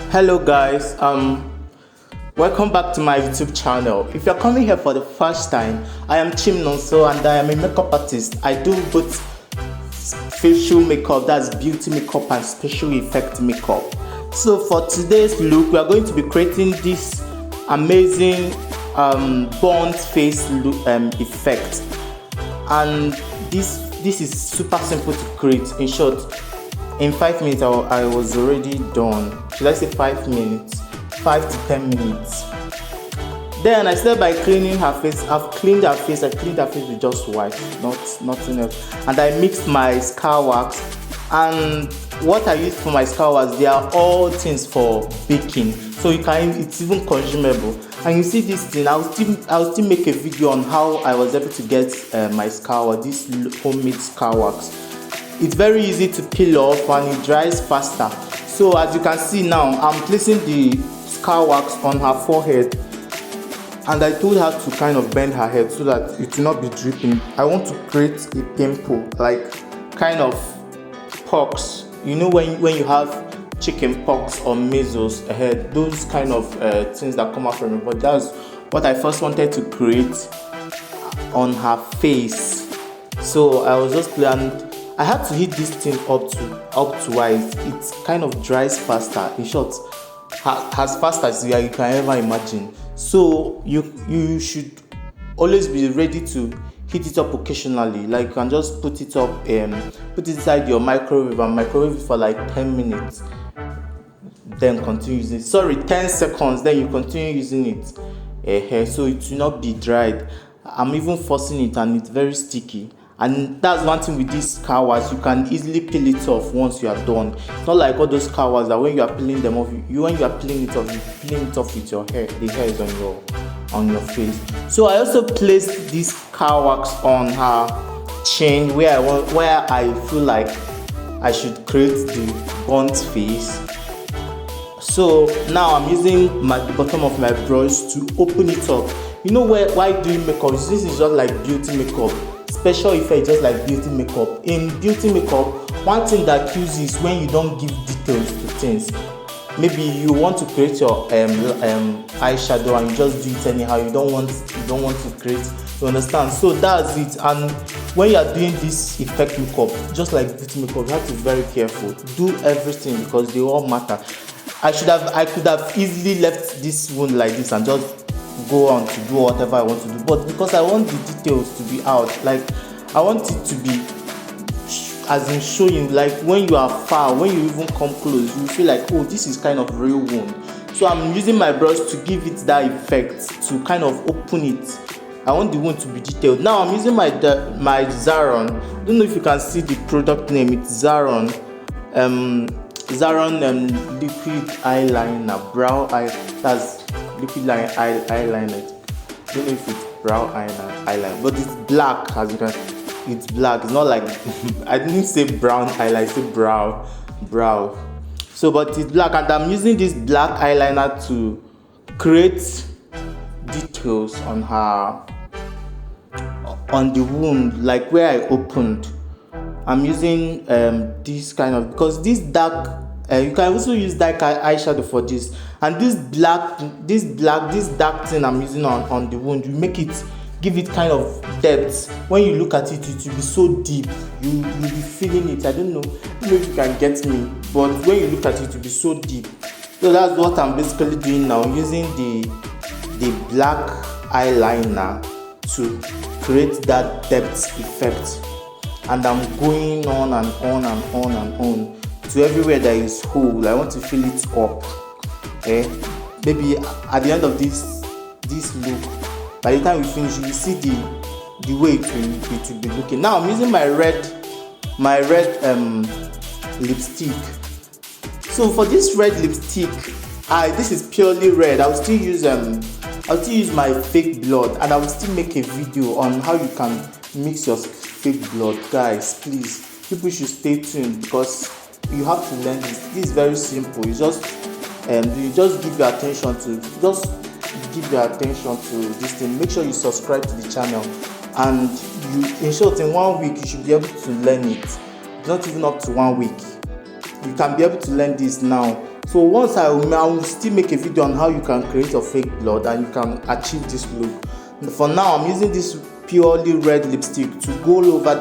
Hello guys, welcome back to my YouTube channel. If you're coming here for the first time, I am Chimnonso and I am a makeup artist. I do both facial makeup, that's beauty makeup, and special effect makeup. So for today's look, we are going to be creating this amazing burnt face look effect, and this is super simple to create. In short, in 5 minutes I was already done. Should I say 5 minutes? 5 to 10 minutes. Then I started by cleaning her face. I've cleaned her face. I cleaned her face with just white, nothing else. And I mixed my scar wax. And what I use for my scar wax, they are all things for baking. So it's even consumable. And you see this thing, I'll still make a video on how I was able to get my scar wax, this homemade scar wax. It's very easy to peel off and it dries faster. So as you can see now, I'm placing the scar wax on her forehead, and I told her to kind of bend her head so that it will not be dripping. I want to create a pimple, like kind of pox. You know when you have chicken pox or measles ahead, those kind of things that come out from your body. That's what I first wanted to create on her face. So I was just planning. I had to heat this thing up to wise. It kind of dries faster. In short, as fast as you can ever imagine. So you should always be ready to heat it up occasionally. Like you can just put it up put it inside your microwave and microwave it for like 10 minutes. Then continue using it. Sorry, 10 seconds. Then you continue using it. So it will not be dried. I'm even forcing it and it's very sticky. And that's one thing with these scar wax, you can easily peel it off once you are done. It's not like all those scar wax that when you are peeling them off, when you are peeling it off, you're peeling it off with your hair. The hair is on your face. So I also placed this scar wax on her chin where I feel like I should create the burnt face. So now I'm using the bottom of my brush to open it up. You know why doing makeup? This is just like beauty makeup. Special effect, just like beauty makeup. In beauty makeup, one thing that kills is when you don't give details to things. Maybe you want to create your eyeshadow and you just do it anyhow. You don't want to create. You understand? So that's it. And when you are doing this effect makeup, just like beauty makeup, you have to be very careful. Do everything because they all matter. I could have easily left this wound like this and just go on to do whatever I want to do, but because I want the details to be out, like I want it to be as in showing, like when you are far, when you even come close, you feel like, oh, this is kind of real wound. So I'm using my brush to give it that effect, to kind of open it. I want the wound to be detailed. Now I'm using my Zaron. I don't know if you can see the product name. It's Zaron. Zaron liquid eyeliner, brow eye. That's liquid eyeliner. I don't know if it's brow eyeliner, but it's black. As you can, it's black. It's not like I didn't say brown eyeliner. I said brow. So, but it's black, and I'm using this black eyeliner to create details on the wound, like where I opened. I'm using this kind of, because this dark. You can also use dark eyeshadow for this, and this dark thing I'm using on the wound, you give it kind of depth. When you look at it, it will be so deep. You'll be feeling it. I don't know if you can get me, but when you look at it, it will be so deep. So that's what I'm basically doing now, using the black eyeliner to create that depth effect, and I'm going on and on and on and on to everywhere there is hole. I want to fill it up. Maybe at the end of this look, by the time we finish, you will see the way it will be looking. Now I'm using my red lipstick. So for this red lipstick, this is purely red. I'll still use my fake blood, and I will still make a video on how you can mix your fake blood. Guys, please, people should stay tuned because you have to learn this. This is very simple. You just give your attention to this thing. Make sure you subscribe to the channel, and in short, in 1 week you should be able to learn it. Not even up to 1 week. you can be able to learn this now. So once I will still make a video on how you can create a fake blood and you can achieve this look. For now, I'm using this purely red lipstick to go all over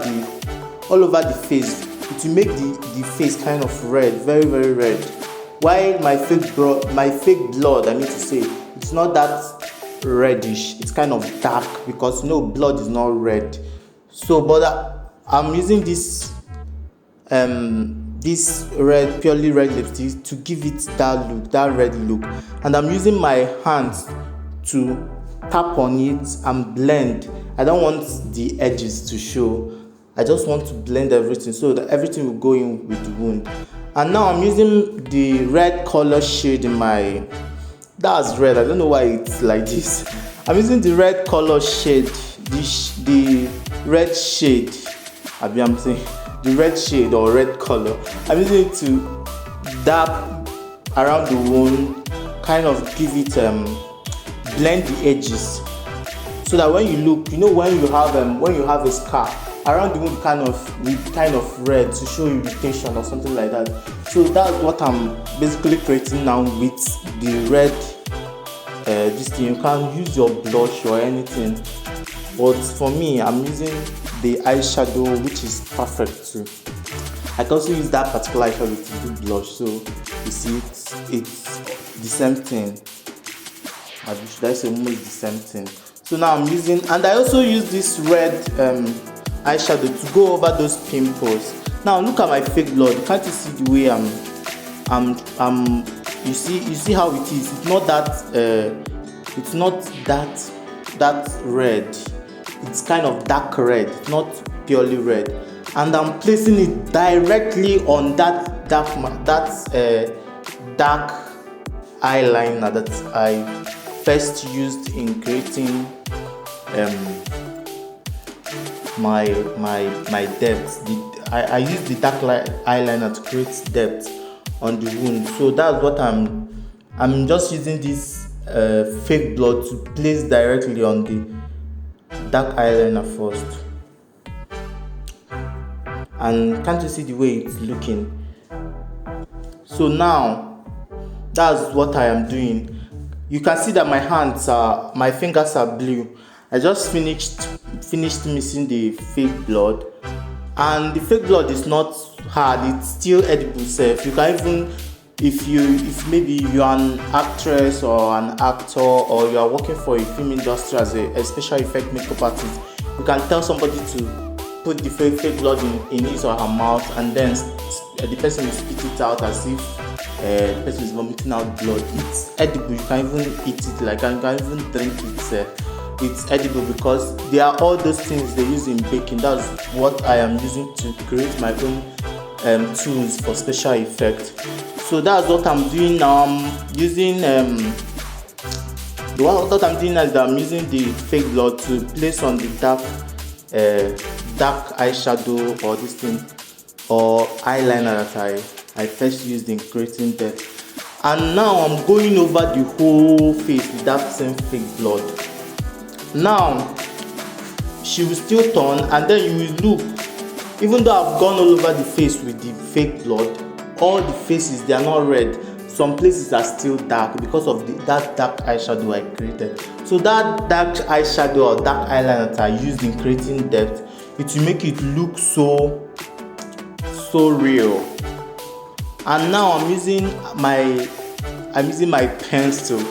the face. It will make the face kind of red, very very red. While my fake blood, I mean to say, it's not that reddish. It's kind of dark because blood is not red. So, but I'm using this purely red lipstick to give it that look, that red look, and I'm using my hands to tap on it and blend. I don't want the edges to show. I just want to blend everything so that everything will go in with the wound. And now I'm using the red color shade in my, that's red, I don't know why it's like this. I'm using the red color shade, the red shade, I'm saying the red shade or red color. I'm using it to dab around the wound, kind of give it blend the edges, so that when you look, when you have a scar around the wound, kind of red to show irritation or something like that. So that's what I'm basically creating now with the red this thing. You can use your blush or anything, but for me, I'm using the eyeshadow, which is perfect too. I can also use that particular eyeshadow to do blush, so you see it's the same thing. Should I say almost the same thing? So now I'm using, and I also use this red eyeshadow to go over those pimples. Now look at my fake blood. Can't you see the way you see how it is? It's not that red. It's kind of dark red. It's not purely red. And I'm placing it directly on that dark eyeliner that I first used in creating my depth. I used the dark eyeliner to create depth on the wound. So that's what I'm just using this fake blood to place directly on the dark eyeliner first. And can't you see the way it's looking? So now that's what I am doing. You can see that my fingers are blue. I just finished mixing the fake blood, and the fake blood is not hard. It's still edible. Safe. You can even, if maybe you are an actress or an actor, or you are working for a film industry as a special effect makeup artist, you can tell somebody to put the fake blood in his or her mouth, and then the person will spit it out as if the person is vomiting out blood. It's edible. You can even eat it, like you can even drink it. It's edible because there are all those things they use in baking. That's what I am using to create my own tools for special effect. So that's what I'm doing now. I'm using what I'm doing now is that I'm using the fake blood to place on the dark eyeshadow or this thing or eyeliner that I first used in creating that. And now I'm going over the whole face with that same fake blood. Now she will still turn, and then you will look, even though I've gone all over the face with the fake blood, all the faces, they are not red. Some places are still dark because of that dark eyeshadow I created. So that dark eyeshadow or dark eyeliner that I used in creating depth, it will make it look so real. And now I'm using my pencil.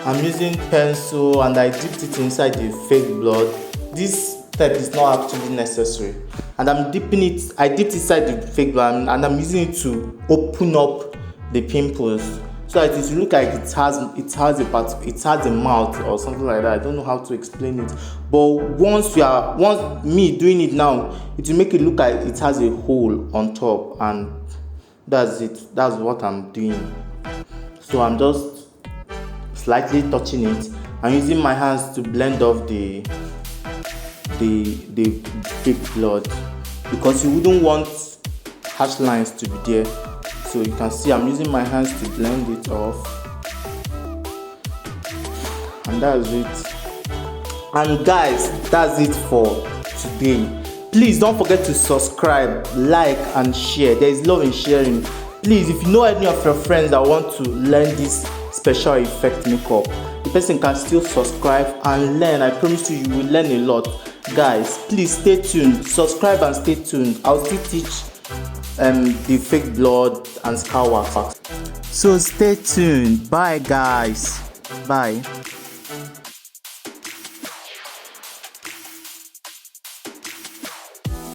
I'm using pencil, and I dipped it inside the fake blood. This step is not actually necessary, and I dipped inside the fake blood, and I'm using it to open up the pimples so that it look like it has a mouth or something like that. I don't know how to explain it, but once me doing it now, it will make it look like it has a hole on top, and that's it. That's what I'm doing. So I'm just slightly touching it and using my hands to blend off the fake blood, because you wouldn't want harsh lines to be there. So you can see I'm using my hands to blend it off, and that's it. And guys, that's it for today. Please don't forget to subscribe, like and share. There is love in sharing. Please, if you know any of your friends that want to learn this special effect makeup, the person can still subscribe and learn. I promise you, you will learn a lot. Guys, please stay tuned, subscribe and stay tuned. I'll still teach the fake blood and scar wax. So stay tuned. Bye guys. Bye.